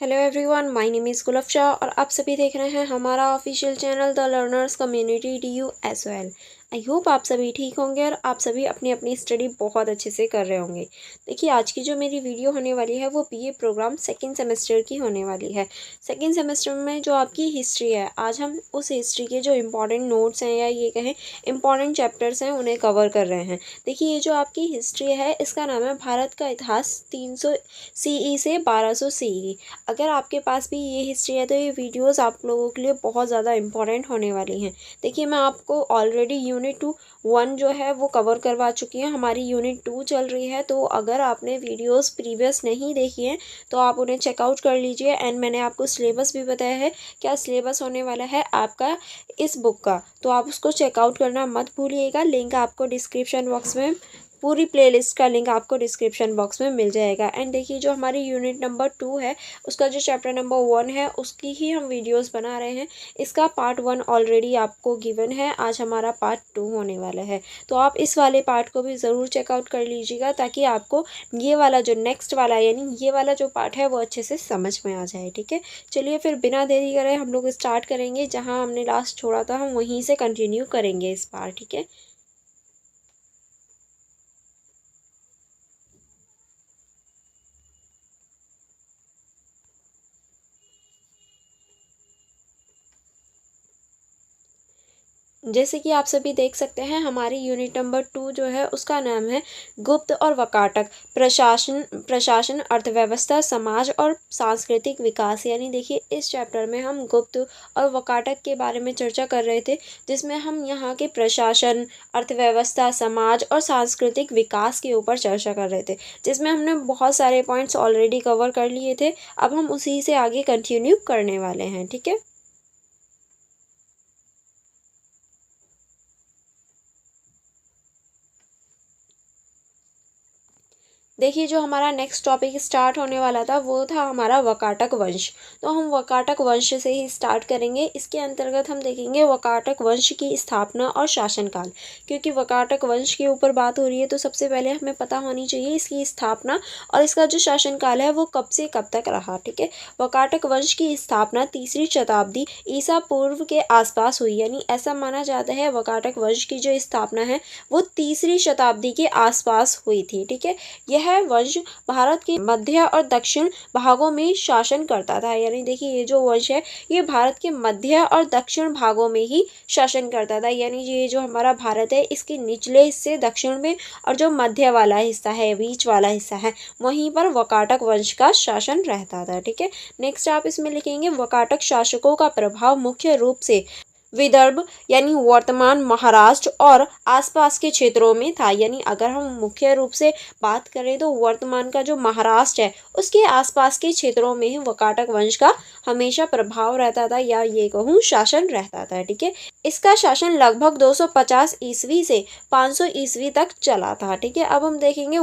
Hello everyone, my name is Gulab Shah और आप सभी देख रहे हैं हमारा official channel the learners community DUSOL। I hope आप सभी ठीक होंगे और आप सभी अपनी अपनी स्टडी बहुत अच्छे से कर रहे होंगे। देखिए, आज की जो मेरी वीडियो होने वाली है वो BA प्रोग्राम सेकंड सेमेस्टर की होने वाली है। सेकंड सेमेस्टर में जो आपकी हिस्ट्री है, आज हम उस हिस्ट्री के जो इम्पॉर्टेंट नोट्स हैं या ये कहें इम्पॉर्टेंट चैप्टर्स हैं उन्हें कवर कर रहे हैं। देखिए, ये जो आपकी हिस्ट्री है इसका नाम है भारत का इतिहास 300 CE से 1200 CE। अगर आपके पास भी ये हिस्ट्री है तो ये वीडियोस आप लोगों के लिए बहुत ज़्यादा इंपॉर्टेंट होने वाली हैं। देखिए, मैं आपको ऑलरेडी यूनिट 1 जो है वो कवर करवा चुकी हैं। हमारी यूनिट 2 चल रही है, तो अगर आपने वीडियोस प्रीवियस नहीं देखी हैं तो आप उन्हें चेकआउट कर लीजिए। एंड मैंने आपको सिलेबस भी बताया है, क्या सिलेबस होने वाला है आपका इस बुक का, तो आप उसको चेकआउट करना मत भूलिएगा। लिंक आपको डिस्क्रिप्शन बॉक्स में, पूरी प्लेलिस्ट का लिंक आपको डिस्क्रिप्शन बॉक्स में मिल जाएगा। एंड देखिए, जो हमारी यूनिट नंबर 2 है उसका जो चैप्टर नंबर 1 है उसकी ही हम वीडियोस बना रहे हैं। इसका पार्ट 1 ऑलरेडी आपको गिवन है, आज हमारा पार्ट 2 होने वाला है। तो आप इस वाले पार्ट को भी ज़रूर चेकआउट कर लीजिएगा ताकि आपको ये वाला जो नेक्स्ट वाला यानी ये वाला जो पार्ट है वो अच्छे से समझ में आ जाए। ठीक है, चलिए फिर बिना देरी करे हम लोग स्टार्ट करेंगे। जहाँ हमने लास्ट छोड़ा था हम वहीं से कंटिन्यू करेंगे इस बार। ठीक है, जैसे कि आप सभी देख सकते हैं हमारी यूनिट नंबर 2 जो है उसका नाम है गुप्त और वकाटक, प्रशासन अर्थव्यवस्था समाज और सांस्कृतिक विकास। यानी देखिए, इस चैप्टर में हम गुप्त और वकाटक के बारे में चर्चा कर रहे थे, जिसमें हम यहाँ के प्रशासन, अर्थव्यवस्था, समाज और सांस्कृतिक विकास के ऊपर चर्चा कर रहे थे, जिसमें हमने बहुत सारे पॉइंट्स ऑलरेडी कवर कर लिए थे। अब हम उसी से आगे कंटिन्यू करने वाले हैं। ठीक है, देखिए, जो हमारा नेक्स्ट टॉपिक स्टार्ट होने वाला था वो था हमारा वकाटक वंश। तो हम वकाटक वंश से ही स्टार्ट करेंगे। इसके अंतर्गत हम देखेंगे वकाटक वंश की स्थापना और शासनकाल। क्योंकि वकाटक वंश के ऊपर बात हो रही है तो सबसे पहले हमें पता होनी चाहिए इसकी स्थापना और इसका जो शासनकाल है वो कब से कब तक रहा। ठीक है, वकाटक वंश की स्थापना 3री शताब्दी ईसा पूर्व के आसपास हुई। यानी ऐसा माना जाता है वकाटक वंश की जो स्थापना है वो 3री शताब्दी के आसपास हुई थी। ठीक है, यह वंश भारत के मध्य और दक्षिण भागों में शासन करता था। यानी देखिए, ये जो वंश है ये भारत के मध्य और दक्षिण भागों में ही शासन करता था। यानी ये जो हमारा भारत है इसके निचले हिस्से दक्षिण में और जो मध्य वाला हिस्सा है, बीच वाला हिस्सा है, वहीं पर वकाटक वंश का शासन रहता था। ठीक है, नेक्स्ट आप इसमें लिखेंगे वकाटक शासकों का प्रभाव मुख्य रूप से विदर्भ यानी वर्तमान महाराष्ट्र और आसपास के क्षेत्रों में था। यानी अगर हम मुख्य रूप से बात करें तो वर्तमान का जो महाराष्ट्र है उसके आसपास के क्षेत्रों में ही वकाटक वंश का हमेशा प्रभाव रहता था, या ये कहूँ शासन रहता था। ठीक है, इसका शासन लगभग 250 ईस्वी से 500 ईस्वी तक चला था। ठीक है, अब हम देखेंगे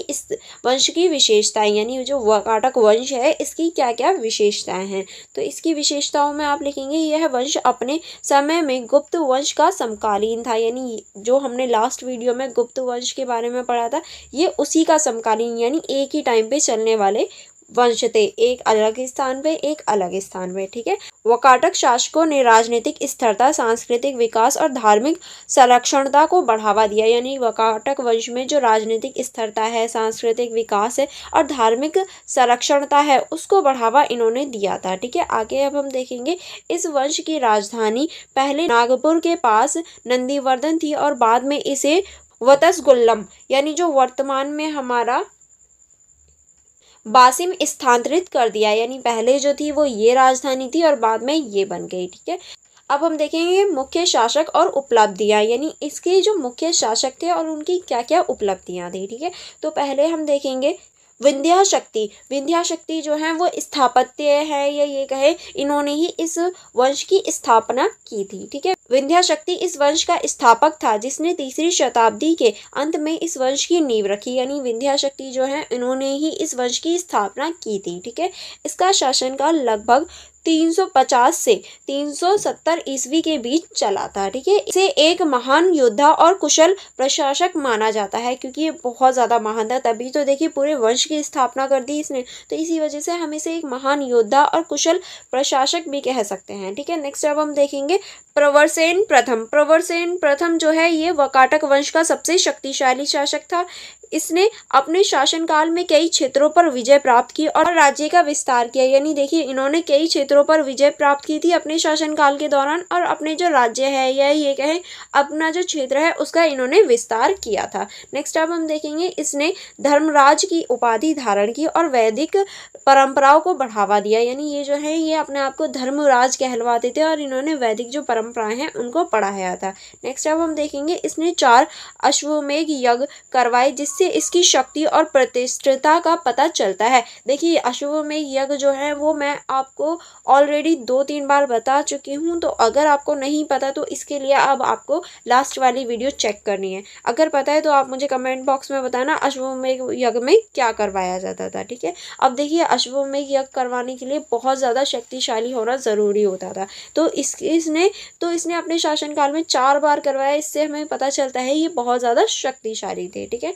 इस वंश की विशेषताएं, यानी जो वकाटक वंश है इसकी क्या क्या विशेषताएं हैं। तो इसकी विशेषताओं में आप लिखेंगे यह वंश अपने समय में गुप्त वंश का समकालीन था। यानी जो हमने लास्ट वीडियो में गुप्त वंश के बारे में पढ़ा था ये उसी का समकालीन यानी एक ही टाइम पे चलने वाले वंश थे, एक अलग स्थान पे एक अलग स्थान पे। ठीक है, वकाटक शासकों ने राजनीतिक स्थिरता, सांस्कृतिक विकास और धार्मिक संरक्षणता को बढ़ावा दिया। यानी वकाटक वंश में जो राजनीतिक स्थिरता है, सांस्कृतिक विकास है और धार्मिक संरक्षणता है उसको बढ़ावा इन्होंने दिया था। ठीक है, आगे अब हम देखेंगे इस वंश की राजधानी पहले नागपुर के पास नंदीवर्धन थी और बाद में इसे वतसगुल्लम यानी जो वर्तमान में हमारा बासिम स्थानांतरित कर दिया। यानी पहले जो थी वो ये राजधानी थी और बाद में ये बन गई। ठीक है, अब हम देखेंगे मुख्य शासक और उपलब्धियां, यानी इसके जो मुख्य शासक थे और उनकी क्या क्या उपलब्धियां थी। ठीक है, तो पहले हम देखेंगे विंध्याशक्ति जो है वो स्थापत्य है, या ये कहे इन्होंने ही इस वंश की स्थापना की थी। ठीक है, विंध्याशक्ति इस वंश का स्थापक था जिसने 3री शताब्दी के अंत में इस वंश की नींव रखी। यानी विंध्याशक्ति जो है इन्होंने ही इस वंश की स्थापना की थी। ठीक है, इसका शासनकाल लगभग 350 से 370 ईस्वी के बीच चला था। ठीक है, इसे एक महान योद्धा और कुशल प्रशासक माना जाता है, क्योंकि ये बहुत ज़्यादा महान था, तभी तो देखिए पूरे वंश की स्थापना कर दी इसने, तो इसी वजह से हम इसे एक महान योद्धा और कुशल प्रशासक भी कह सकते हैं। ठीक है, नेक्स्ट अब हम देखेंगे प्रवरसेन प्रथम। प्रवरसेन प्रथम जो है ये वकाटक वंश का सबसे शक्तिशाली शासक था। इसने अपने शासनकाल में कई क्षेत्रों पर विजय प्राप्त की और राज्य का विस्तार किया। यानी देखिए इन्होंने कई क्षेत्रों पर विजय प्राप्त की थी अपने शासनकाल के दौरान, और अपने जो राज्य है या ये कहें अपना जो क्षेत्र है उसका इन्होंने विस्तार किया था। नेक्स्ट अब हम देखेंगे इसने धर्मराज की उपाधि धारण की और वैदिक परंपराओं को बढ़ावा दिया। यानी ये जो है ये अपने आप को धर्मराज कहलवाते थे और इन्होंने वैदिक जो परंपराएं हैं उनको बढ़ाया था। नेक्स्ट अब हम देखेंगे इसने 4 अश्वमेध यज्ञ करवाए, जिससे इसकी शक्ति और प्रतिष्ठिता का पता चलता है। देखिए अश्वमेध यज्ञ जो है वो मैं आपको ऑलरेडी 2-3 बार बता चुकी हूँ, तो अगर आपको नहीं पता तो इसके लिए अब आपको लास्ट वाली वीडियो चेक करनी है। अगर पता है तो आप मुझे कमेंट बॉक्स में बताना अश्वमेध यज्ञ में क्या करवाया जाता था। ठीक है, अब देखिए अश्वमेध यज्ञ करवाने के लिए बहुत ज़्यादा शक्तिशाली होना ज़रूरी होता था, तो इसने अपने शासनकाल में 4 बार करवाया। इससे हमें पता चलता है ये बहुत ज़्यादा शक्तिशाली थे। ठीक है,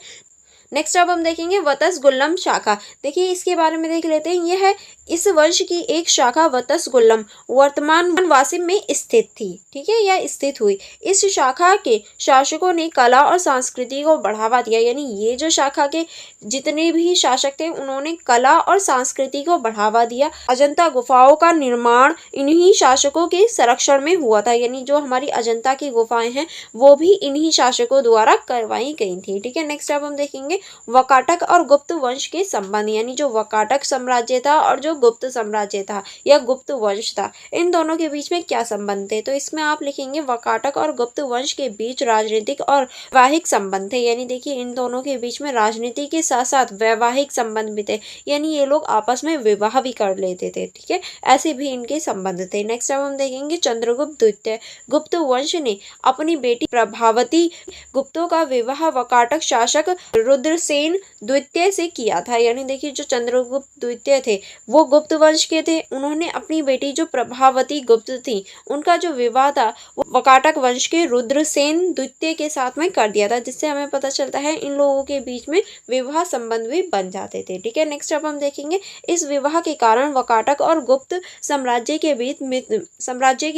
नेक्स्ट अब हम देखेंगे वतस गुल्लम शाखा। देखिए इसके बारे में देख लेते हैं। यह है इस वंश की एक शाखा वतस गुल्लम वर्तमान वासिम में स्थित थी। ठीक है, यह स्थित हुई। इस शाखा के शासकों ने कला और संस्कृति को बढ़ावा दिया। यानी ये जो शाखा के जितने भी शासक थे उन्होंने कला और संस्कृति को बढ़ावा दिया। अजंता गुफाओं का निर्माण इन्हीं शासकों के संरक्षण में हुआ था। यानी जो हमारी अजंता की गुफाएं हैं वो भी इन्हीं शासकों द्वारा करवाई गई थी। ठीक है, नेक्स्ट अब हम देखेंगे वकाटक और गुप्त वंश के संबंध। यानी जो वकाटक साम्राज्य था और जो गुप्त साम्राज्य था या गुप्त वंश था, इन दोनों के बीच में क्या संबंध थे, तो इसमें आप लिखेंगे वकाटक और गुप्त वंश के बीच राजनीतिक और वैवाहिक संबंध थे। यानी देखिए इन दोनों के बीच में राजनीति के साथ साथ वैवाहिक संबंध भी थे, यानी ये लोग आपस में विवाह भी कर लेते थे। ठीक है, ऐसे भी इनके संबंध थे। नेक्स्ट अब हम देखेंगे चंद्रगुप्त द्वितीय। गुप्त वंश ने अपनी बेटी प्रभावती गुप्तों का विवाह वकाटक शासक रुद्रसेन द्वितीय से किया था। यानी देखिए जो चंद्रगुप्त द्वितीय थे वो गुप्त वंश के थे, उन्होंने अपनी बेटी जो प्रभावती गुप्त थी उनका जो विवाह था वो वकाटक वंश के रुद्रसेन द्वितीय के साथ में कर दिया था, जिससे हमें पता चलता है इन लोगों के बीच में विवाह संबंध भी बन जाते थे। ठीक है, नेक्स्ट अब हम देखेंगे इस विवाह के कारण वकाटक और गुप्त साम्राज्य के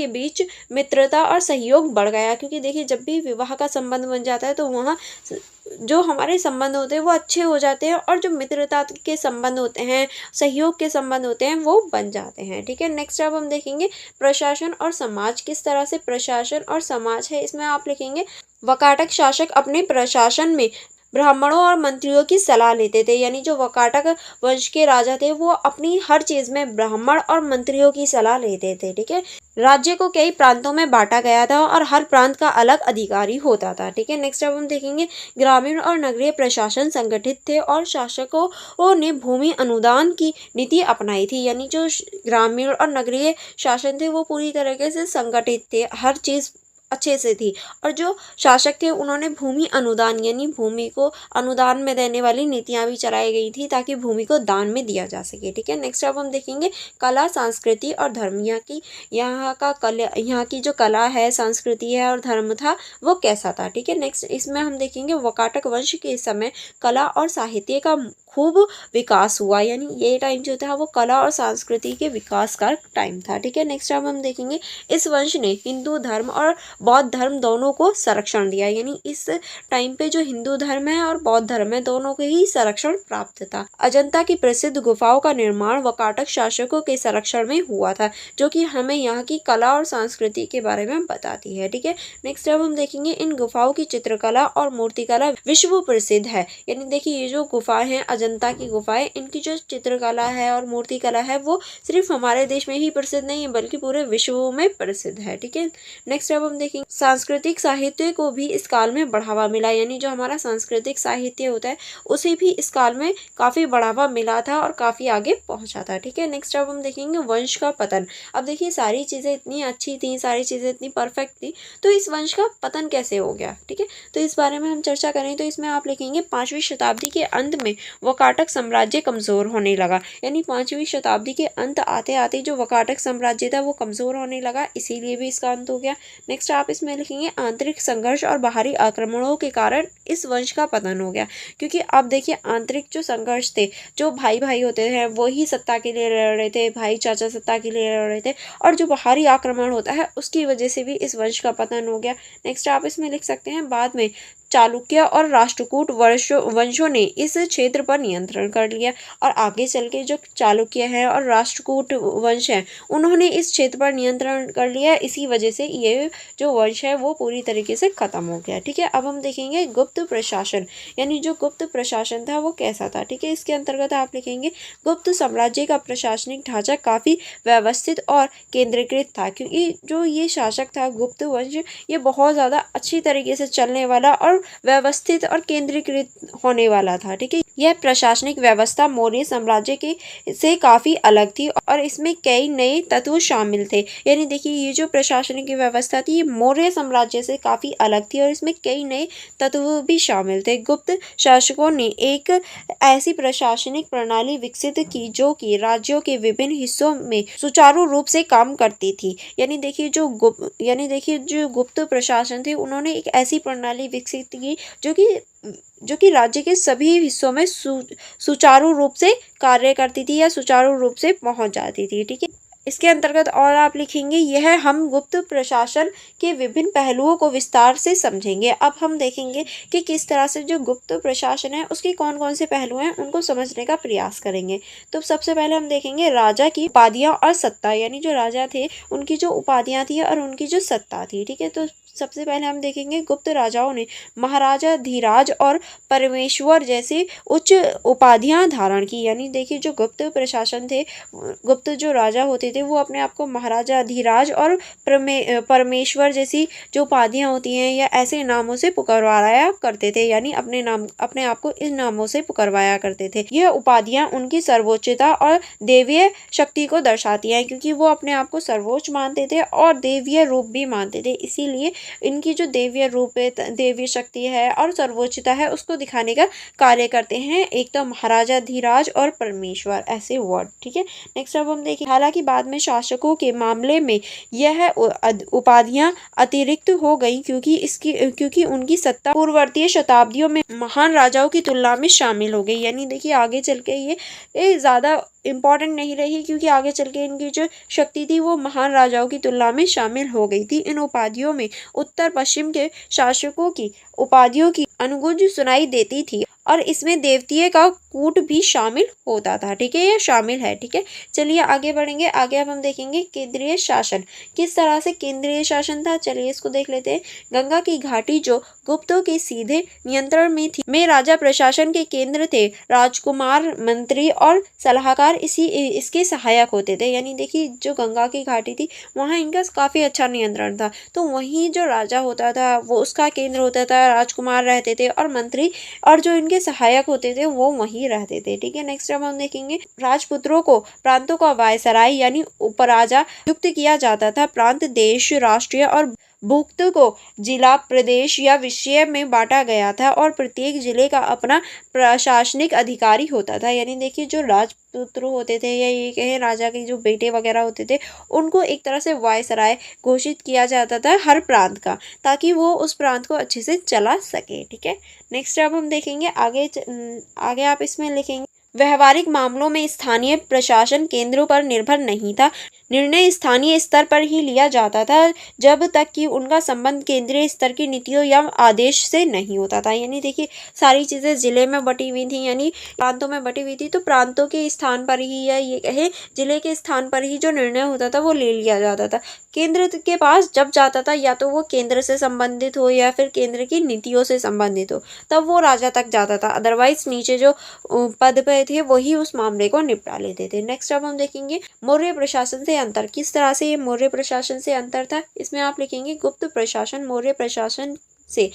बीच मित्रता और सहयोग बढ़ गया। क्योंकि देखिए जब भी विवाह का संबंध बन जाता है तो वहाँ जो हमारे संबंध होते हैं वो अच्छे हो जाते हैं, और जो मित्रता के संबंध होते हैं, सहयोग के संबंध होते हैं वो बन जाते हैं। ठीक है, नेक्स्ट अब हम देखेंगे प्रशासन और समाज। किस तरह से प्रशासन और समाज है, इसमें आप लिखेंगे वकाटक शासक अपने प्रशासन में ब्राह्मणों और मंत्रियों की सलाह लेते थे। यानी जो वकाटक वंश के राजा थे वो अपनी हर चीज में ब्राह्मण और मंत्रियों की सलाह लेते थे। ठीक है, राज्य को कई प्रांतों में बांटा गया था और हर प्रांत का अलग अधिकारी होता था। ठीक है, नेक्स्ट अब हम देखेंगे ग्रामीण और नगरीय प्रशासन संगठित थे और शासकों ने भूमि अनुदान की नीति अपनाई थी। यानी जो ग्रामीण और नगरीय शासन थे वो पूरी तरीके से संगठित थे, हर चीज अच्छे से थी, और जो शासक थे उन्होंने भूमि अनुदान यानी भूमि को अनुदान में देने वाली नीतियां भी चलाई गई थी ताकि भूमि को दान में दिया जा सके। ठीक है, नेक्स्ट अब हम देखेंगे कला संस्कृति और धर्म। यहाँ की जो कला है, संस्कृति है और धर्म था वो कैसा था। ठीक है, नेक्स्ट इसमें हम देखेंगे वकाटक वंश के समय कला और साहित्य का खूब विकास हुआ। यानी ये टाइम जो था वो कला और संस्कृति के विकास का टाइम था। ठीक है, नेक्स्ट अब हम देखेंगे इस वंश ने हिंदू धर्म और बौद्ध धर्म दोनों को संरक्षण दिया। यानी इस टाइम पे जो हिंदू धर्म है और बौद्ध धर्म है दोनों को ही संरक्षण प्राप्त था। अजंता की प्रसिद्ध गुफाओं का निर्माण वकाटक शासकों के संरक्षण में हुआ था, जो कि हमें यहाँ की कला और संस्कृति के बारे में बताती है। ठीक है, नेक्स्ट अब हम देखेंगे इन गुफाओं की चित्रकला और मूर्तिकला विश्व प्रसिद्ध है। यानी देखिए ये जो गुफाएं हैं अजंता की गुफाएं, इनकी जो चित्रकला है और मूर्तिकला है वो सिर्फ हमारे देश में ही प्रसिद्ध नहीं है बल्कि पूरे विश्व में प्रसिद्ध है। ठीक है, नेक्स्ट अब हम देखेंगे सांस्कृतिक साहित्य को भी इस काल में बढ़ावा मिला, यानी जो हमारा सांस्कृतिक साहित्य होता है उसे भी इस काल में काफी बढ़ावा मिला था और काफी आगे पहुंचा था। ठीक है, नेक्स्ट अब हम देखेंगे वंश का पतन। अब देखिए सारी चीजें इतनी अच्छी थी, सारी चीजें इतनी परफेक्ट थी, तो इस वंश का पतन कैसे हो गया। ठीक है, तो इस बारे में हम चर्चा करें तो इसमें आप लिखेंगे 5वीं शताब्दी के अंत में वाकाटक साम्राज्य कमजोर होने लगा, यानी 5वीं शताब्दी के अंत आते आते जो वाकाटक साम्राज्य था वो कमजोर होने लगा, इसीलिए भी इसका अंत हो गया। नेक्स्ट आप इसमें लिखेंगे आंतरिक संघर्ष और बाहरी आक्रमणों के कारण इस वंश का पतन हो गया, क्योंकि अब देखिए आंतरिक जो संघर्ष थे, जो भाई भाई होते हैं वही सत्ता के लिए लड़ रहे थे, भाई चाचा सत्ता के लिए लड़ रहे थे, और जो बाहरी आक्रमण होता है उसकी वजह से भी इस वंश का पतन हो गया। नेक्स्ट आप इसमें लिख सकते हैं बाद में चालुक्य और राष्ट्रकूट वंशों ने इस क्षेत्र पर नियंत्रण कर लिया, और आगे चल के जो चालुक्य है और राष्ट्रकूट वंश है उन्होंने इस क्षेत्र पर नियंत्रण कर लिया, इसी वजह से ये जो वंश है वो पूरी तरीके से खत्म हो गया। ठीक है, अब हम देखेंगे गुप्त प्रशासन, यानी जो गुप्त प्रशासन था वो कैसा था। ठीक है, इसके अंतर्गत आप लिखेंगे गुप्त साम्राज्य का प्रशासनिक ढांचा काफी व्यवस्थित और केंद्रीकृत था, क्योंकि जो ये शासक था गुप्त वंश ये बहुत ज्यादा अच्छी तरीके से चलने वाला और व्यवस्थित और केंद्रीकृत होने वाला था। ठीक है, यह प्रशासनिक व्यवस्था मौर्य साम्राज्य के से काफी अलग थी और इसमें कई नए तत्व शामिल थे, यानी देखिए ये जो प्रशासनिक व्यवस्था थी ये मौर्य साम्राज्य से काफी अलग थी और इसमें कई नए तत्व भी शामिल थे। गुप्त शासकों ने एक ऐसी प्रशासनिक प्रणाली विकसित की जो कि राज्यों के विभिन्न हिस्सों में सुचारू रूप से काम करती थी, यानी देखिए जो गुप्त प्रशासन थे उन्होंने एक ऐसी प्रणाली विकसित की जो कि राज्य के सभी हिस्सों में सुचारू रूप से कार्य करती थी या सुचारू रूप से पहुंच जाती थी। ठीक है, इसके अंतर्गत और आप लिखेंगे यह हम गुप्त प्रशासन के विभिन्न पहलुओं को विस्तार से समझेंगे। अब हम देखेंगे कि किस तरह से जो गुप्त प्रशासन है उसके कौन कौन से पहलू हैं उनको समझने का प्रयास करेंगे। तो सबसे पहले हम देखेंगे राजा की उपाधियां और सत्ता, यानी जो राजा थे उनकी जो उपाधियां थी और उनकी जो सत्ता थी। ठीक है, तो सबसे पहले हम देखेंगे गुप्त राजाओं ने महाराजा धीराज और परमेश्वर जैसी उच्च उपाधियां धारण की, यानी देखिए जो गुप्त प्रशासन थे, गुप्त जो राजा होते थे वो अपने आप को महाराजा धीराज और परमेश्वर जैसी जो उपाधियां होती हैं या ऐसे नामों से पुकारवाया करते थे, यानी अपने आप को इन नामों से पुकारवाया करते थे। यह उपाधियां उनकी सर्वोच्चता और देवीय शक्ति को दर्शाती हैं, क्योंकि वो अपने आप को सर्वोच्च मानते थे और देवीय रूप भी मानते थे, इसीलिए इनकी जो देवीय रूप है, देवीय शक्ति है और सर्वोच्चता है उसको दिखाने का कार्य करते हैं एक तो महाराजा धीराज और परमेश्वर, ऐसे वर्ड। ठीक है, नेक्स्ट अब हम देखें हालांकि बाद में शासकों के मामले में यह उपाधियां अतिरिक्त हो गई क्योंकि उनकी सत्ता पूर्ववर्ती शताब्दियों में महान राजाओं की तुलना में शामिल हो गई, यानी देखिए आगे चल के ये ज्यादा इम्पोर्टेंट नहीं रही क्योंकि आगे चल के इनकी जो शक्ति थी वो महान राजाओं की तुलना में शामिल हो गई थी। इन उपाधियों में उत्तर पश्चिम के शासकों की उपाधियों की अनुगुंज सुनाई देती थी और इसमें देवतीय का कूट भी शामिल होता था। ठीक है, ये शामिल है। ठीक है, चलिए आगे बढ़ेंगे। आगे अब हम देखेंगे केंद्रीय शासन किस तरह से केंद्रीय शासन था, चलिए इसको देख लेते हैं। गंगा की घाटी जो गुप्तों के सीधे नियंत्रण में थी में राजा प्रशासन के केंद्र थे, राजकुमार मंत्री और सलाहकार इसके सहायक होते थे, यानी देखिए जो गंगा की घाटी थी वहाँ इनका काफी अच्छा नियंत्रण था, तो वहीं जो राजा होता था वो उसका केंद्र होता था, राजकुमार रहते थे और मंत्री और जो इनके सहायक होते थे वो वहीं रहते थे। ठीक है, नेक्स्ट अब हम देखेंगे राजपुत्रों को प्रांतों का वायसराय यानी उपराजा नियुक्त किया जाता था। प्रांत देश, राष्ट्रीय और भुक्त को जिला, प्रदेश या विषय में बांटा गया था और प्रत्येक जिले का अपना प्रशासनिक अधिकारी होता था, यानी देखिए जो राजपुत्र होते थे या ये कहें राजा के जो बेटे वगैरह होते थे उनको एक तरह से वायसराय घोषित किया जाता था हर प्रांत का, ताकि वो उस प्रांत को अच्छे से चला सके। ठीक है, नेक्स्ट अब हम देखेंगे आगे आप इसमें लिखेंगे व्यवहारिक मामलों में स्थानीय प्रशासन केंद्रों पर निर्भर नहीं था, निर्णय स्थानीय स्तर पर ही लिया जाता था जब तक कि उनका संबंध केंद्रीय स्तर की नीतियों या आदेश से नहीं होता था। यानी देखिए सारी चीज़ें जिले में बटी हुई थी, यानी प्रांतों में बटी हुई थी, तो प्रांतों के स्थान पर ही या ये कहे जिले के स्थान पर ही जो निर्णय होता था वो ले लिया जाता था। केंद्र के पास जब जाता था या तो वो केंद्र से संबंधित हो या फिर केंद्र की नीतियों से संबंधित हो तब वो राजा तक जाता था, अदरवाइज नीचे जो पद पे थे वही उस मामले को निपटा लेते थे। नेक्स्ट अब हम देखेंगे मौर्य प्रशासन से अंतर, किस तरह से ये मौर्य प्रशासन से अंतर था, इसमें आप लिखेंगे गुप्त प्रशासन मौर्य प्रशासन से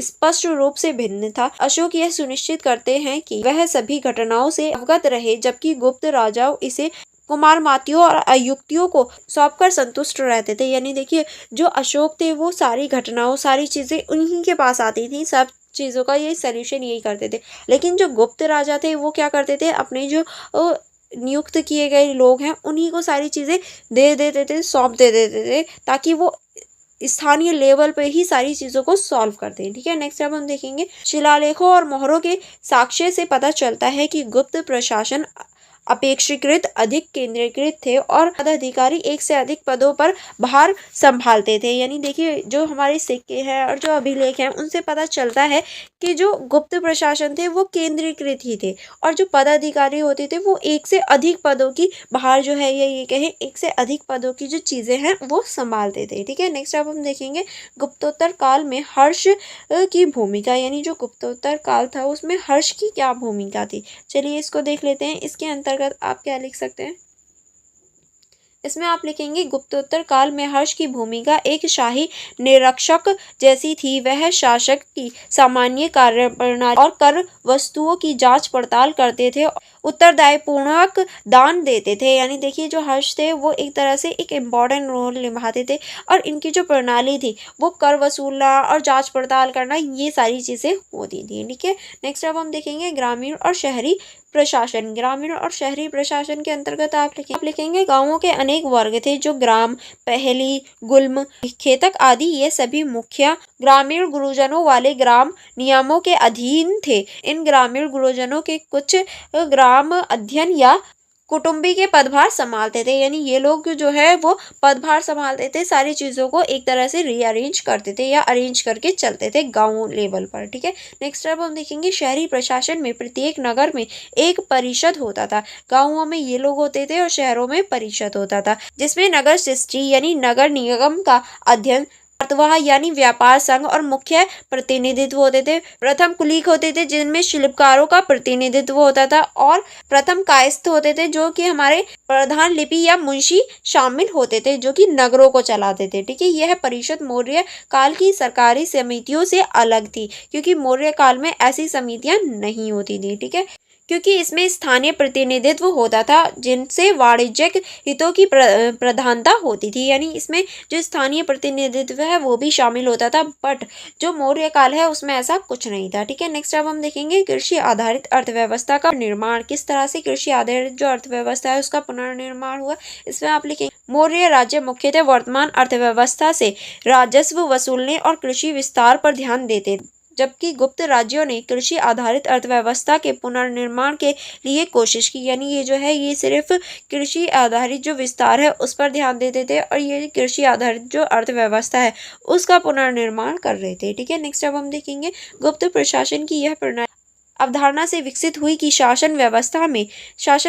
स्पष्ट रूप से भिन्न था। अशोक यह सुनिश्चित करते हैं कि वह सभी घटनाओं से अवगत रहे, जबकि गुप्त राजा इसे कुमारमातियों और अयुक्तियों को सौंपकर संतुष्ट रहते थे। यानी देखिए, जो अशोक थे वो सारी घटनाओं, सारी चीजें उन्हीं के पास आती थी, सब चीजों का ये सल्यूशन यही करते थे। लेकिन जो गुप्त राजा थे वो क्या करते थे, अपने जो नियुक्त किए गए लोग हैं उन्हीं को सारी चीजें दे देते थे, सौंप दे देते थे, ताकि वो स्थानीय लेवल पे ही सारी चीजों को सॉल्व करते हैं। ठीक है, नेक्स्ट अब हम देखेंगे शिलालेखों और मोहरों के साक्ष्य से पता चलता है कि गुप्त प्रशासन अपेक्षाकृत अधिक केंद्रीकृत थे और पदाधिकारी एक से अधिक पदों पर भार संभालते थे। यानी देखिए, जो हमारे सिक्के हैं और जो अभिलेख हैं उनसे पता चलता है कि जो गुप्त प्रशासन थे वो केंद्रीकृत ही थे और जो पदाधिकारी होते थे वो एक से अधिक पदों की भार जो है ये कहें एक से अधिक पदों की जो चीजें हैं वो संभालते थे। ठीक है, नेक्स्ट अब हम देखेंगे गुप्तोत्तर काल में हर्ष की भूमिका। यानी जो गुप्तोत्तर काल था उसमें हर्ष की क्या भूमिका थी, चलिए इसको देख लेते हैं। इसके अंतर्गत आप क्या लिख सकते हैं, इसमें आप लिखेंगे गुप्तोत्तर काल में हर्ष की भूमिका एक शाही निरीक्षक जैसी थी। वह शासक की सामान्य कार्यप्रणाली और कर वस्तुओं की जांच पड़ताल करते थे, उत्तरदायीपूर्वक दान देते थे। यानी देखिए, जो हर्ष थे वो एक तरह से एक इम्पॉर्टेंट रोल निभाते थे और इनकी जो प्रणाली थी वो कर वसूलना और जांच पड़ताल करना, ये सारी चीजें होती थी। ठीक है, नेक्स्ट अब हम देखेंगे ग्रामीण और शहरी प्रशासन। ग्रामीण और शहरी प्रशासन के अंतर्गत आप लिखेंगे गांवों के अनेक वर्ग थे, जो ग्राम, पहली, गुल्म, खेतक आदि ये सभी मुखिया ग्रामीण गुरुजनों वाले ग्राम नियमों के अधीन थे। इन ग्रामीण गुरुजनों के कुछ ग्राम अध्ययन या कुटुंबी के पदभार संभालते थे। यानी ये लोग जो है वो पदभार संभालते थे, सारी चीज़ों को एक तरह से रीअरेंज करते थे या अरेंज करके चलते थे गांव लेवल पर। ठीक है, नेक्स्ट अब हम देखेंगे शहरी प्रशासन में प्रत्येक नगर में एक परिषद होता था। गाँवों में ये लोग होते थे और शहरों में परिषद होता था, जिसमें नगर सृष्टि यानी नगर निगम का अध्ययन, यानी व्यापार संघ और मुख्य प्रतिनिधित्व होते थे। प्रथम कुलीक होते थे जिनमें शिल्पकारों का प्रतिनिधित्व होता था और प्रथम कायस्थ होते थे जो कि हमारे प्रधान लिपि या मुंशी शामिल होते थे जो कि नगरों को चलाते थे। ठीक है, यह परिषद मौर्य काल की सरकारी समितियों से अलग थी, क्योंकि मौर्य काल में ऐसी समितियां नहीं होती थी। ठीक है, क्योंकि इसमें स्थानीय प्रतिनिधित्व होता था जिनसे वाणिज्यिक हितों की प्रधानता होती थी। यानी इसमें जो स्थानीय प्रतिनिधित्व है वो भी शामिल होता था, बट जो मौर्य काल है उसमें ऐसा कुछ नहीं था। ठीक है, नेक्स्ट अब हम देखेंगे कृषि आधारित अर्थव्यवस्था का निर्माण। किस तरह से कृषि आधारित जो अर्थव्यवस्था है उसका पुनर्निर्माण हुआ, इसमें आप लिखेंगे मौर्य राज्य मुख्यतः वर्तमान अर्थव्यवस्था से राजस्व वसूलने और कृषि विस्तार पर ध्यान देते, जबकि गुप्त राज्यों ने कृषि आधारित अर्थव्यवस्था के पुनर्निर्माण के लिए कोशिश की। यानी ये जो है ये सिर्फ कृषि आधारित जो विस्तार है उस पर ध्यान देते थे और ये कृषि आधारित जो अर्थव्यवस्था है उसका पुनर्निर्माण कर रहे थे। ठीक है, नेक्स्ट अब हम देखेंगे गुप्त प्रशासन की यह प्रणाली अवधारणा से विकसित हुई कि शासन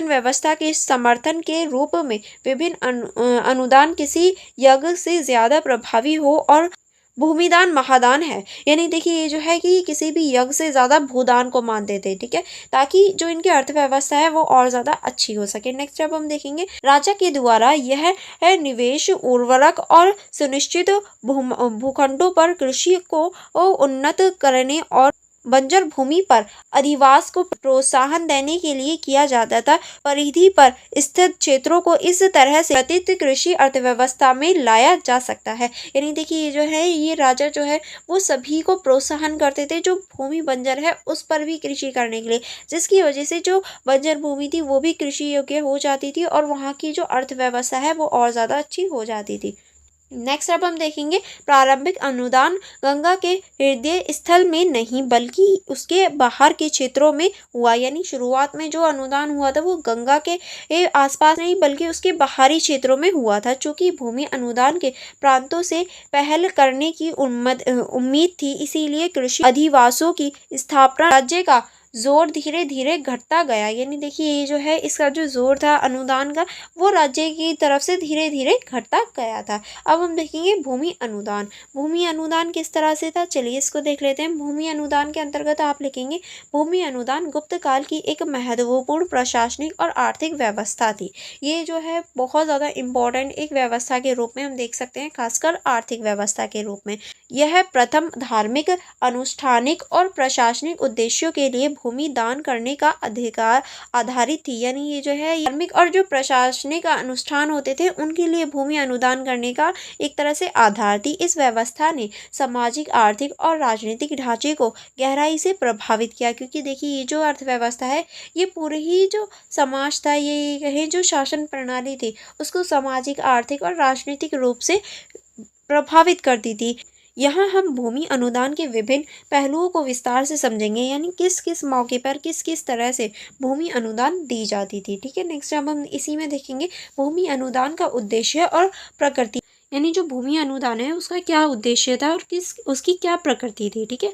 व्यवस्था के समर्थन के रूप में विभिन्न अनुदान किसी यज्ञ से ज्यादा प्रभावी हो और भूमिदान महादान है। यानी देखिए, ये जो है कि किसी भी यज्ञ से ज्यादा भूदान को मान देते। ठीक है, ताकि जो इनकी अर्थव्यवस्था है वो और ज्यादा अच्छी हो सके। नेक्स्ट अब हम देखेंगे राजा के द्वारा यह निवेश उर्वरक और सुनिश्चित भूखंडों पर कृषि को उन्नत करने और बंजर भूमि पर अधिवास को प्रोत्साहन देने के लिए किया जाता था। परिधि पर स्थित क्षेत्रों को इस तरह से व्यतीत कृषि अर्थव्यवस्था में लाया जा सकता है। यानी देखिए, ये जो है ये राजा जो है वो सभी को प्रोत्साहन करते थे जो भूमि बंजर है उस पर भी कृषि करने के लिए, जिसकी वजह से जो बंजर भूमि थी वो भी कृषि योग्य हो जाती थी और वहाँ की जो अर्थव्यवस्था है वो और ज्यादा अच्छी हो जाती थी। नेक्स्ट अब हम देखेंगे प्रारंभिक अनुदान गंगा के हृदय स्थल में नहीं बल्कि उसके बाहर के क्षेत्रों में हुआ। यानी शुरुआत में जो अनुदान हुआ था वो गंगा के आसपास नहीं बल्कि उसके बाहरी क्षेत्रों में हुआ था। चूंकि भूमि अनुदान के प्रांतों से पहल करने की उम्मीद थी, इसीलिए कृषि अधिवासों की स्थापना राज्य का जोर धीरे धीरे घटता गया। यानी देखिए ये जो है इसका जो जोर था अनुदान का वो राज्य की तरफ से धीरे धीरे घटता गया था। अब हम देखेंगे भूमि अनुदान। भूमि अनुदान किस तरह से था, चलिए इसको देख लेते हैं। भूमि अनुदान के अंतर्गत आप लिखेंगे भूमि अनुदान गुप्त काल की एक महत्वपूर्ण प्रशासनिक और आर्थिक व्यवस्था थी। ये जो है बहुत ज़्यादा इम्पोर्टेंट एक व्यवस्था के रूप में हम देख सकते हैं, खासकर आर्थिक व्यवस्था के रूप में। यह प्रथम धार्मिक, अनुष्ठानिक और प्रशासनिक उद्देश्यों के लिए भूमि दान करने का अधिकार आधारित थी। यानी ये जो है धार्मिक और जो प्रशासनिक अनुष्ठान होते थे उनके लिए भूमि अनुदान करने का एक तरह से आधार थी। इस व्यवस्था ने सामाजिक, आर्थिक और राजनीतिक ढांचे को गहराई से प्रभावित किया, क्योंकि देखिए ये जो अर्थव्यवस्था है ये पूरे ही जो समाज था, ये कहें जो शासन प्रणाली थी उसको सामाजिक, आर्थिक और राजनीतिक रूप से प्रभावित करती थी। यहाँ हम भूमि अनुदान के विभिन्न पहलुओं को विस्तार से समझेंगे, यानी किस किस मौके पर किस किस तरह से भूमि अनुदान दी जाती थी। ठीक है, नेक्स्ट अब हम इसी में देखेंगे भूमि अनुदान का उद्देश्य और प्रकृति। यानी जो भूमि अनुदान है उसका क्या उद्देश्य था और किस उसकी क्या प्रकृति थी। ठीक है,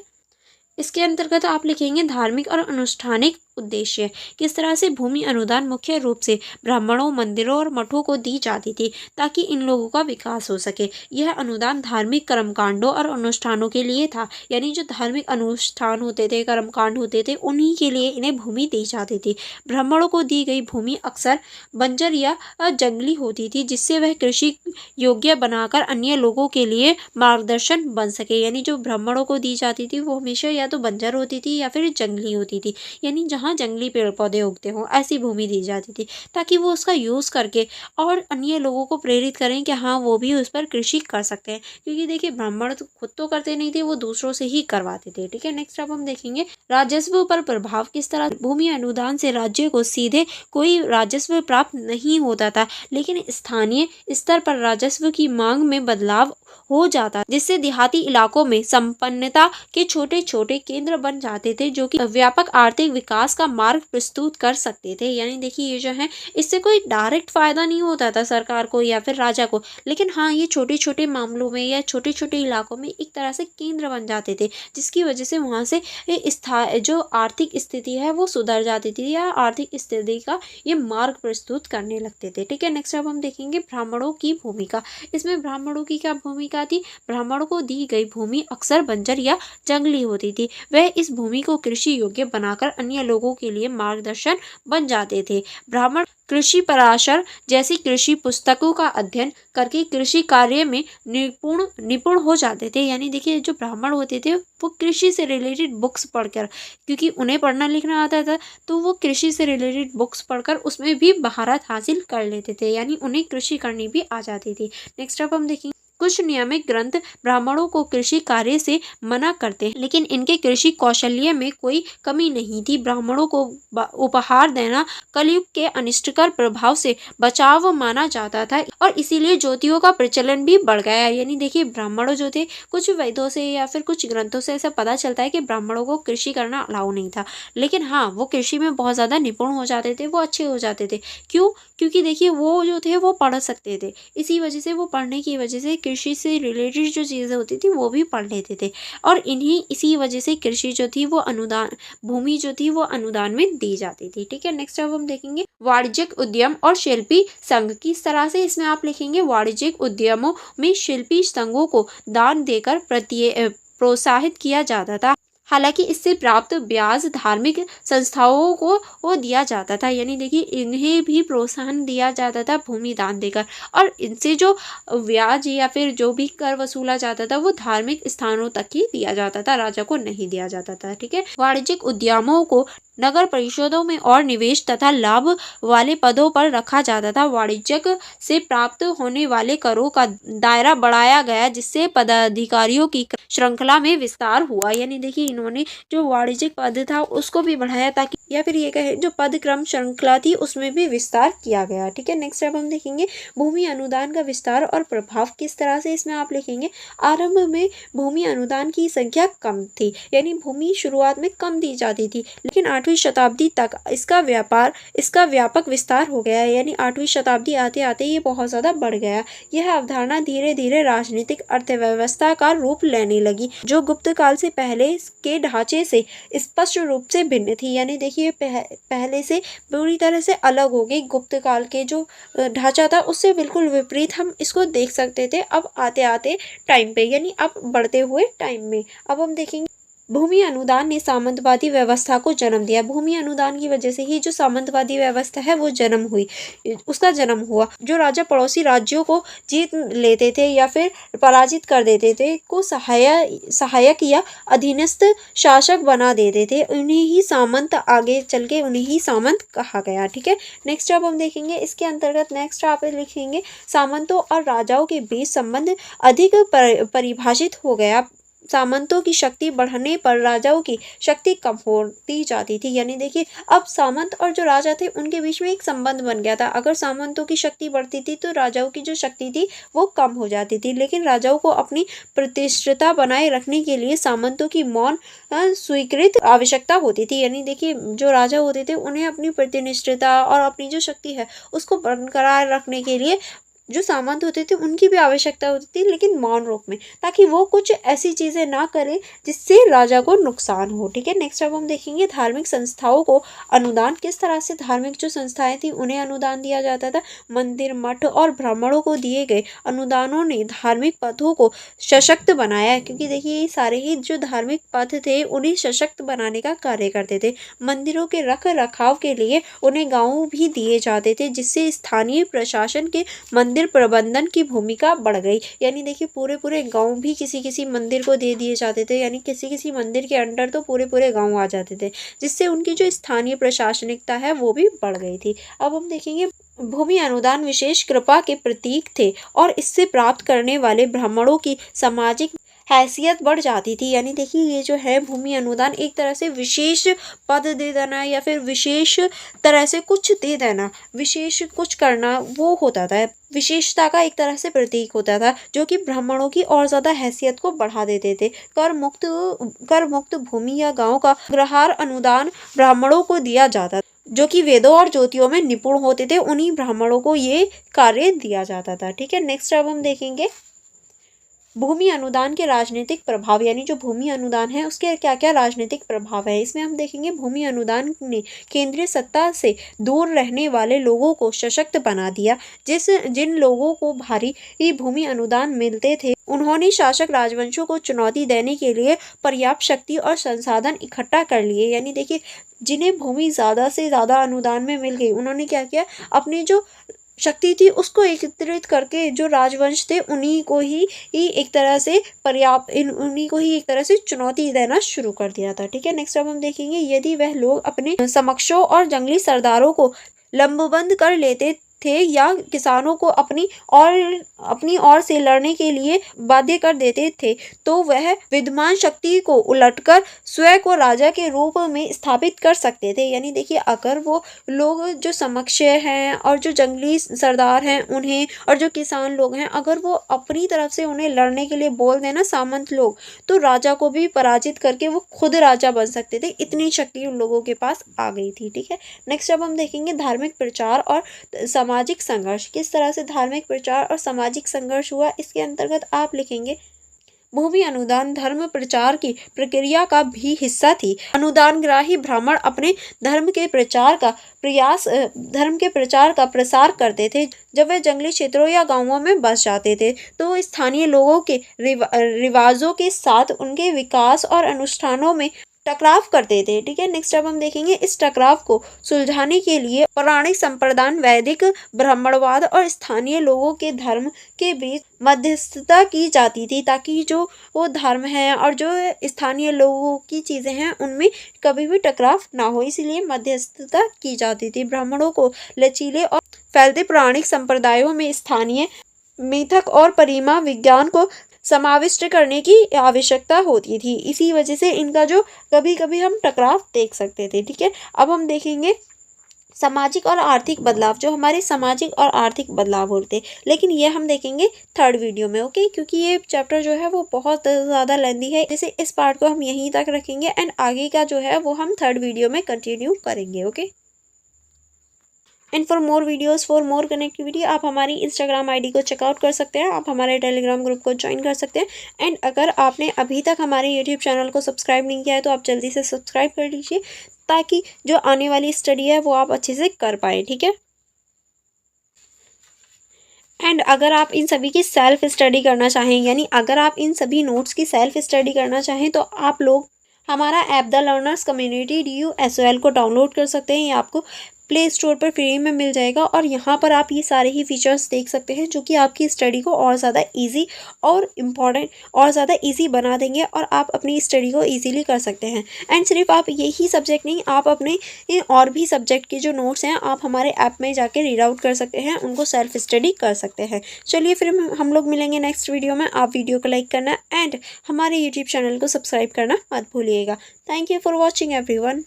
इसके अंतर्गत आप लिखेंगे धार्मिक और अनुष्ठानिक उद्देश्य। किस तरह से भूमि अनुदान मुख्य रूप से ब्राह्मणों, मंदिरों और मठों को दी जाती थी ताकि इन लोगों का विकास हो सके। यह अनुदान धार्मिक कर्मकांडों और अनुष्ठानों के लिए था। यानी जो धार्मिक अनुष्ठान होते थे, कर्मकांड होते थे, उन्हीं के लिए इन्हें भूमि दी जाती थी। ब्राह्मणों को दी गई भूमि अक्सर बंजर या जंगली होती थी, जिससे वह कृषि योग्य बनाकर अन्य लोगों के लिए मार्गदर्शन बन सके। यानी जो ब्राह्मणों को दी जाती थी वो हमेशा या तो बंजर होती थी या फिर जंगली होती थी, यानी जहाँ जंगली पेड़ पौधे उगते हों ऐसी भूमि दी जाती थी, ताकि वो उसका यूज़ करके और अन्य लोगों को प्रेरित करें कि हाँ वो भी उस पर कृषि कर सकते हैं। क्योंकि देखिए ब्राह्मण तो खुद तो करते नहीं थे, वो दूसरों से ही करवाते थे। ठीक है, नेक्स्ट अब हम देखेंगे राजस्व पर प्रभाव। किस तरह भूमि अनुदान से राज्य को सीधे कोई राजस्व प्राप्त नहीं होता था, लेकिन स्थानीय स्तर पर राजस्व की मांग में बदलाव हो जाता, जिससे देहाती इलाकों में संपन्नता के छोटे छोटे केंद्र बन जाते थे, जो कि व्यापक आर्थिक विकास का मार्ग प्रस्तुत कर सकते थे। यानी देखिए ये जो है इससे कोई डायरेक्ट फायदा नहीं होता था सरकार को या फिर राजा को, लेकिन हाँ ये छोटे छोटे मामलों में या छोटे छोटे इलाकों में एक तरह से केंद्र बन जाते थे, जिसकी वजह से वहाँ से जो आर्थिक स्थिति है वो सुधर जाती थी या आर्थिक स्थिति का ये मार्ग प्रस्तुत करने लगते थे। ठीक है, नेक्स्ट अब हम देखेंगे ब्राह्मणों की भूमिका। इसमें ब्राह्मणों की क्या भूमिका थी, ब्राह्मणों को दी गई भूमि अक्सर बंजर या जंगली होती थी। वह इस भूमि को कृषि योग्य बनाकर अन्य लोगों के लिए मार्गदर्शन बन जाते थे। ब्राह्मण कृषि पराशर जैसी कृषि पुस्तकों का अध्ययन करके कृषि कार्य में निपुण हो जाते थे। यानी देखिए जो ब्राह्मण होते थे वो कृषि से रिलेटेड बुक्स पढ़कर, क्योंकि उन्हें पढ़ना लिखना आता था, तो वो कृषि से रिलेटेड बुक्स पढ़कर उसमें भी महारत हासिल कर लेते थे, यानी उन्हें कृषि करनी भी आ जाती थी। नेक्स्ट अब हम देखेंगे कुछ नियमित ग्रंथ ब्राह्मणों को कृषि कार्य से मना करते हैं, लेकिन इनके कृषि कौशल्य में कोई कमी नहीं थी। ब्राह्मणों को उपहार देना कलयुग के अनिष्टकर प्रभाव से बचाव माना जाता था और इसीलिए ज्योतियों का प्रचलन भी बढ़ गया। यानी देखिए ब्राह्मणों जो थे, कुछ वेदों से या फिर कुछ ग्रंथों से ऐसा पता चलता है कि ब्राह्मणों को कृषि करना अलाउ नहीं था, लेकिन हाँ वो कृषि में बहुत ज़्यादा निपुण हो जाते थे, वो अच्छे हो जाते थे। क्यों? क्योंकि देखिए वो जो थे वो पढ़ सकते थे, इसी वजह से वो पढ़ने की वजह से कृषि से रिलेटेड जो चीज़ें होती थी वो भी पढ़ लेते थे, और इसी वजह से कृषि जो थी वो अनुदान, भूमि जो थी वो अनुदान में दी जाती थी। ठीक है, नेक्स्ट अब हम देखेंगे वाणिज्यिक उद्यम और शिल्पी संघ। किस तरह से इसमें आप लिखेंगे वाणिज्यिक उद्यमों में शिल्पी संघों को दान देकर प्रोत्साहित किया जाता था। हालांकि इससे प्राप्त ब्याज धार्मिक संस्थाओं को वो दिया जाता था। यानी देखिए इन्हें भी प्रोत्साहन दिया जाता था भूमि दान देकर, और इनसे जो ब्याज या फिर जो भी कर वसूला जाता था वो धार्मिक स्थानों तक ही दिया जाता था, राजा को नहीं दिया जाता था। ठीक है, वाणिज्यिक उद्यमों को नगर परिषदों में और निवेश तथा लाभ वाले पदों पर रखा जाता था। वाणिज्यिक से प्राप्त होने वाले करों का दायरा बढ़ाया गया, जिससे पदाधिकारियों की श्रृंखला में विस्तार हुआ। यानी देखिए इन्होंने जो वाणिज्यिक पद था उसको भी बढ़ाया, ताकि या फिर ये कहे जो पद क्रम श्रृंखला थी उसमें भी विस्तार किया गया। ठीक है, नेक्स्ट अब हम देखेंगे भूमि अनुदान का विस्तार और प्रभाव। किस तरह से इसमें आप लिखेंगे आरंभ में भूमि अनुदान की संख्या कम थी, यानी भूमि शुरुआत में कम दी जाती थी, लेकिन 8वीं शताब्दी तक इसका व्यापक विस्तार हो गया है, यानी 8वीं शताब्दी आते आते ये बहुत ज़्यादा बढ़ गया। यह अवधारणा धीरे धीरे राजनीतिक अर्थव्यवस्था का रूप लेने लगी, जो गुप्त काल से पहले के ढांचे से स्पष्ट रूप से भिन्न थी। यानी देखिए पहले से पूरी तरह से अलग हो गई। गुप्त काल के जो ढांचा था उससे बिल्कुल विपरीत हम इसको देख सकते थे अब आते आते टाइम पे, यानी अब बढ़ते हुए टाइम में। अब हम देखेंगे भूमि अनुदान ने सामंतवादी व्यवस्था को जन्म दिया। भूमि अनुदान की वजह से ही जो सामंतवादी व्यवस्था है वो उसका जन्म हुआ। जो राजा पड़ोसी राज्यों को जीत लेते थे या फिर पराजित कर देते थे को सहायक या अधीनस्थ शासक बना देते थे, उन्हें ही सामंत, आगे चल के उन्हें ही सामंत कहा गया। ठीक है, नेक्स्ट अब हम देखेंगे इसके अंतर्गत नेक्स्ट आप लिखेंगे सामंतों और राजाओं के बीच संबंध अधिक परिभाषित हो गया। सामंतों की शक्ति बढ़ने पर राजाओं की शक्ति कम होती जाती थी। यानी देखिए अब सामंत और जो राजा थे उनके बीच में एक संबंध बन गया था। अगर सामंतों की शक्ति बढ़ती थी तो राजाओं की जो शक्ति थी वो कम हो जाती थी, लेकिन राजाओं को अपनी प्रतिष्ठिता बनाए रखने के लिए सामंतों की मौन स्वीकृत आवश्यकता होती थी। यानी देखिए जो राजा होते थे उन्हें अपनी प्रतिनिष्ठता और अपनी जो शक्ति है उसको बरकरार रखने के लिए जो सामंत होते थे उनकी भी आवश्यकता होती थी, लेकिन मौन रूप में, ताकि वो कुछ ऐसी चीज़ें ना करें जिससे राजा को नुकसान हो। ठीक है, नेक्स्ट अब हम देखेंगे धार्मिक संस्थाओं को अनुदान। किस तरह से धार्मिक जो संस्थाएं थी उन्हें अनुदान दिया जाता था। मंदिर, मठ और ब्राह्मणों को दिए गए अनुदानों ने धार्मिक पथों को सशक्त बनाया, क्योंकि देखिए ये सारे ही जो धार्मिक पथ थे उन्हें सशक्त बनाने का कार्य करते थे। मंदिरों के रख रखाव के लिए उन्हें गाँव भी दिए जाते थे, जिससे स्थानीय प्रशासन के मंदिर प्रबंधन की भूमिका बढ़ गई। यानी देखिए पूरे गांव भी किसी मंदिर को दे दिए जाते थे, यानी किसी मंदिर के अंडर तो पूरे गांव आ जाते थे, जिससे उनकी जो स्थानीय प्रशासनिकता है वो भी बढ़ गई थी। अब हम देखेंगे भूमि अनुदान विशेष कृपा के प्रतीक थे और इससे प्राप्त करने वाले ब्राह्मणों की सामाजिक हैसियत बढ़ जाती थी। यानी देखिए ये जो है भूमि अनुदान एक तरह से विशेष पद दे देना या फिर विशेष तरह से कुछ दे देना, विशेष कुछ करना, वो होता था, विशेषता का एक तरह से प्रतीक होता था, जो कि ब्राह्मणों की और ज़्यादा हैसियत को बढ़ा देते थे। कर मुक्त भूमि या गांव का ग्रहार अनुदान ब्राह्मणों को दिया जाता, जो कि वेदों और ज्योतियों में निपुण होते थे, उन्हीं ब्राह्मणों को ये कार्य दिया जाता था। ठीक है, नेक्स्ट अब हम देखेंगे भूमि अनुदान के राजनीतिक प्रभाव, यानी जो भूमि अनुदान है उसके क्या क्या राजनीतिक प्रभाव है। इसमें हम देखेंगे भूमि अनुदान ने केंद्रीय सत्ता से दूर रहने वाले लोगों को सशक्त बना दिया। जिन लोगों को भारी भूमि अनुदान मिलते थे उन्होंने शासक राजवंशों को चुनौती देने के लिए पर्याप्त शक्ति और संसाधन इकट्ठा कर लिए। यानी देखिए जिन्हें भूमि ज़्यादा से ज़्यादा अनुदान में मिल गई, उन्होंने क्या किया, अपनी जो शक्ति थी उसको एकत्रित करके जो राजवंश थे उन्हीं को ही एक तरह से उन्हीं को ही एक तरह से चुनौती देना शुरू कर दिया था। ठीक है, नेक्स्ट अब हम देखेंगे यदि वह लोग अपने समकक्षों और जंगली सरदारों को लंबबंद कर लेते थे या किसानों को अपनी ओर से लड़ने के लिए बाध्य कर देते थे, तो वह विद्यमान शक्ति को उलटकर स्वयं को राजा के रूप में स्थापित कर सकते थे। यानी देखिए अगर वो लोग जो समक्ष हैं और जो जंगली सरदार हैं उन्हें, और जो किसान लोग हैं, अगर वो अपनी तरफ से उन्हें लड़ने के लिए बोल देना सामंत लोग, तो राजा को भी पराजित करके वो खुद राजा बन सकते थे। इतनी शक्ति उन लोगों के पास आ गई थी। ठीक है, नेक्स्ट अब हम देखेंगे धार्मिक प्रचार और सामाजिक संघर्ष। किस तरह से धार्मिक प्रचार और सामाजिक संघर्ष हुआ, इसके अंतर्गत आप लिखेंगे भूमि अनुदान धर्म प्रचार की प्रक्रिया का भी हिस्सा थी। अनुदानग्राही ब्राह्मण अपने धर्म के प्रचार का प्रसार करते थे। जब वे जंगली क्षेत्रों या गांवों में बस जाते थे तो स्थानीय लोगों के रिवाजों के साथ उनके विकास और अनुष्ठानों में टकराव करते थे। ठीक है, नेक्स्ट अब हम देखेंगे इस टकराव को सुलझाने के लिए पौराणिक संप्रदाय, वैदिक ब्राह्मणवाद और स्थानीय लोगों के धर्म के बीच मध्यस्थता की जाती थी, ताकि जो वो धर्म है और जो स्थानीय लोगों की चीज़ें हैं उनमें कभी भी टकराव ना हो, इसलिए मध्यस्थता की जाती थी। ब्राह्मणों को लचीले और फैलते पौराणिक संप्रदायों में स्थानीय मिथक और परिमा विज्ञान को समाविष्ट करने की आवश्यकता होती थी। इसी वजह से इनका जो कभी कभी हम टकराव देख सकते थे। ठीक है, अब हम देखेंगे सामाजिक और आर्थिक बदलाव, जो हमारे सामाजिक और आर्थिक बदलाव होते हैं, लेकिन ये हम देखेंगे थर्ड वीडियो में। ओके, क्योंकि ये चैप्टर जो है वो बहुत ज़्यादा लेंदी है, जैसे इस पार्ट को हम यहीं तक रखेंगे एंड आगे का जो है वो हम थर्ड वीडियो में कंटिन्यू करेंगे। Okay, and for more videos, for more connectivity, आप हमारी इंस्टाग्राम आईडी को चेकआउट कर सकते हैं, आप हमारे टेलीग्राम ग्रुप को ज्वाइन कर सकते हैं। एंड अगर आपने अभी तक हमारे यूट्यूब चैनल को सब्सक्राइब नहीं किया है तो आप जल्दी से सब्सक्राइब कर लीजिए, ताकि जो आने वाली स्टडी है वो आप अच्छे से कर पाए। ठीक है, एंड अगर आप इन सभी की सेल्फ स्टडी करना चाहें, यानी अगर आप इन सभी नोट्स की सेल्फ स्टडी करना चाहें, तो आप लोग हमारा app the learners community DUSOL को डाउनलोड कर सकते हैं। ये आपको प्ले स्टोर पर फ्री में मिल जाएगा और यहाँ पर आप ये सारे ही फीचर्स देख सकते हैं जो कि आपकी स्टडी को और ज़्यादा इजी और इम्पॉर्टेंट और ज़्यादा इजी बना देंगे और आप अपनी स्टडी को इजीली कर सकते हैं। एंड सिर्फ आप यही सब्जेक्ट नहीं, आप अपने और भी सब्जेक्ट के जो नोट्स हैं आप हमारे ऐप में जाके रीड आउट कर सकते हैं, उनको सेल्फ स्टडी कर सकते हैं। चलिए फिर हम लोग मिलेंगे नेक्स्ट वीडियो में। आप वीडियो को लाइक करना एंड हमारे यूट्यूब चैनल को सब्सक्राइब करना मत भूलिएगा। Thank you for watching everyone.